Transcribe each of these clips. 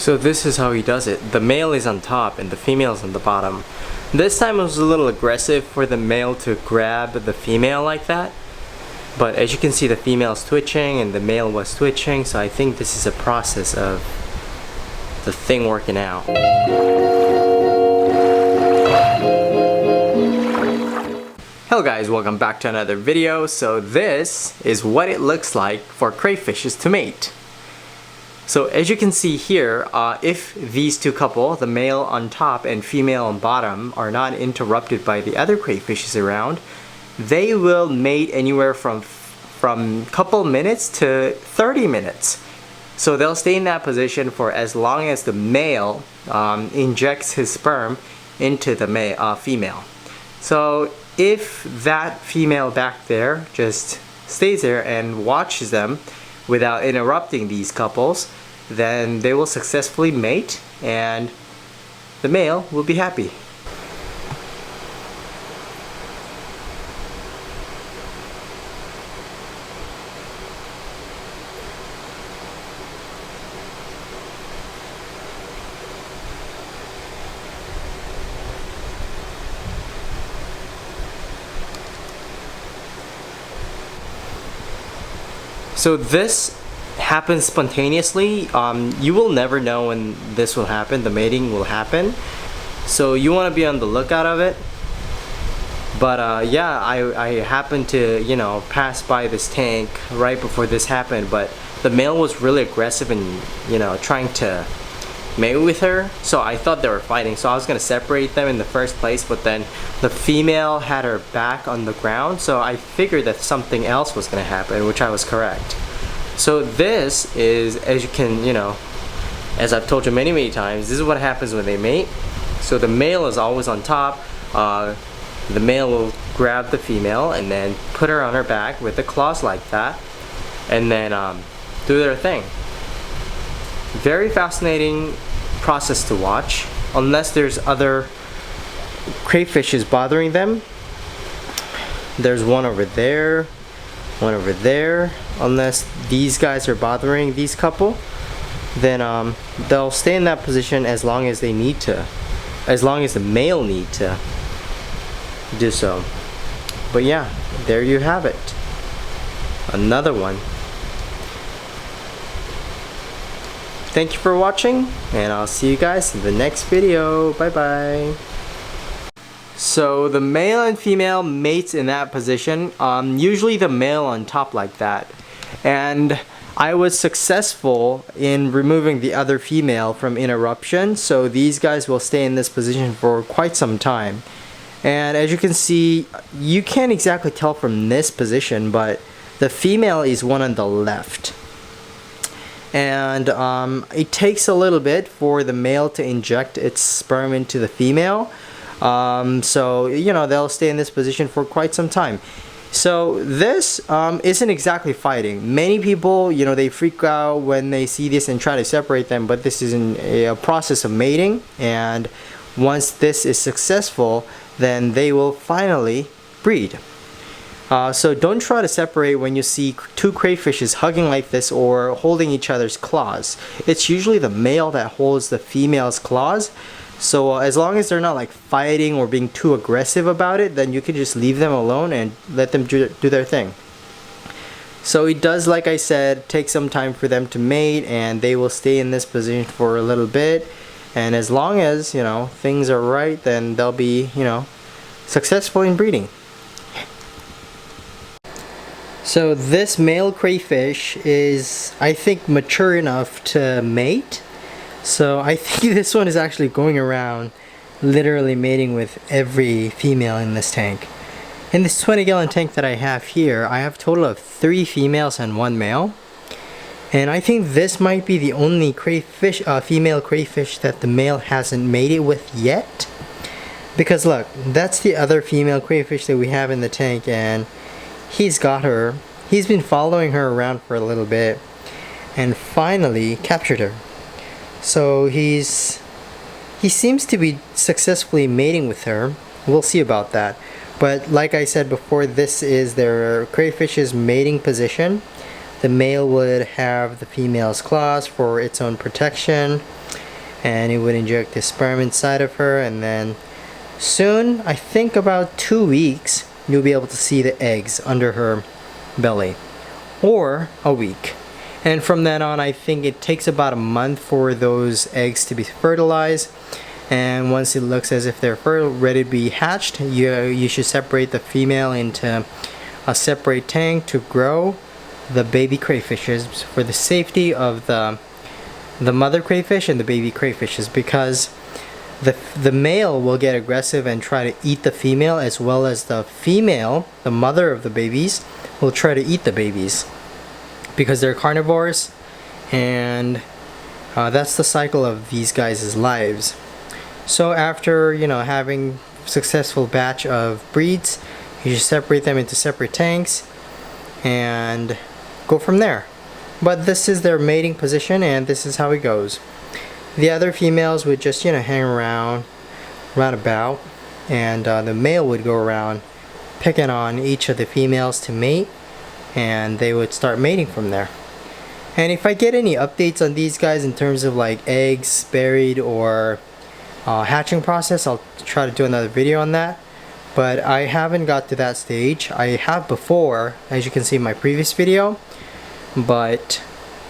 So this is how he does it. The male is on top and the female is on the bottom. This time it was a little aggressive for the male to grab the female like that. But as you can see, the female is twitching and the male was twitching, so I think this is a process of the thing working out. Hello guys, welcome back to another video. So this is what it looks like for crayfishes to mate. So as you can see here, if these two couple, the male on top and female on bottom, are not interrupted by the other crayfishes around, they will mate anywhere from couple minutes to 30 minutes. So they'll stay in that position for as long as the male injects his sperm into the female. So if that female back there just stays there and watches them without interrupting these couples, then they will successfully mate and the male will be happy. So this happens spontaneously. You will never know when this will happen, the mating will happen. So you want to be on the lookout of it. But yeah, I happened to, pass by this tank right before this happened, but the male was really aggressive and, trying to mate with her. So I thought they were fighting, so I was gonna separate them in the first place, but then the female had her back on the ground, so I figured that something else was gonna happen, which I was correct. So this is, as you can, as I've told you many times, this is what happens when they mate. So the male is always on top. The male will grab the female and then put her on her back with the claws like that, and then do their thing. Very fascinating process to watch, unless there's other crayfishes bothering them. There's one over there, one over there. Unless these guys are bothering these couple, then they'll stay in that position as long as they need to, as long as the male need to do so. But yeah, there you have it, another one. Thank you for watching, and I'll see you guys in the next video. Bye bye. So the male and female mates in that position, usually the male on top like that. And I was successful in removing the other female from interruption, so these guys will stay in this position for quite some time. And as you can see, you can't exactly tell from this position, but the female is one on the left. And it takes a little bit for the male to inject its sperm into the female. So they'll stay in this position for quite some time. So this isn't exactly fighting. Many people, they freak out when they see this and try to separate them, but this is a process of mating, and once this is successful, then they will finally breed. So don't try to separate when you see two crayfishes hugging like this or holding each other's claws. It's usually the male that holds the female's claws. So as long as they're not like fighting or being too aggressive about it, then you can just leave them alone and let them do their thing. So it does, like I said, take some time for them to mate, and they will stay in this position for a little bit. And as long as, things are right, then they'll be, successful in breeding. So this male crayfish is, I think, mature enough to mate. So I think this one is actually going around literally mating with every female in this tank. In this 20-gallon tank that I have here, I have a total of 3 females and 1 male. And I think this might be the only crayfish, female crayfish that the male hasn't mated with yet. Because look, that's the other female crayfish that we have in the tank, and he's got her. He's been following her around for a little bit and finally captured her. So he seems to be successfully mating with her. We'll see about that. But like I said before, this is their crayfish's mating position. The male would have the female's claws for its own protection, and it would inject the sperm inside of her, and then soon, I think about 2 weeks, you'll be able to see the eggs under her belly, or a week. And from then on, I think it takes about a month for those eggs to be fertilized. And once it looks as if they're ready to be hatched, you should separate the female into a separate tank to grow the baby crayfishes for the safety of the mother crayfish and the baby crayfishes, because the male will get aggressive and try to eat the female, as well as the female, the mother of the babies, will try to eat the babies, because they're carnivores, and that's the cycle of these guys' lives. So after, you know, having successful batch of breeds, you should separate them into separate tanks and go from there. But this is their mating position, and this is how it goes. The other females would just, you know, hang around about, and the male would go around picking on each of the females to mate, and they would start mating from there. And if I get any updates on these guys in terms of like eggs buried or hatching process, I'll try to do another video on that. But I haven't got to that stage. I have before, as you can see in my previous video, but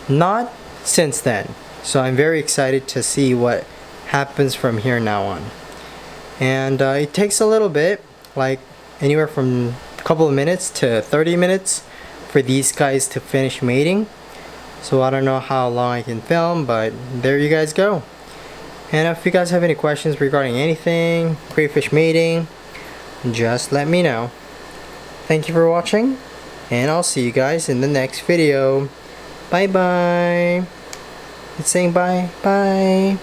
not since then. So I'm very excited to see what happens from here now on. And it takes a little bit, like anywhere from a couple of minutes to 30 minutes for these guys to finish mating. So I don't know how long I can film, but there you guys go. And if you guys have any questions regarding anything, crayfish mating, just let me know. Thank you for watching, and I'll see you guys in the next video. Bye bye. It's saying bye. Bye.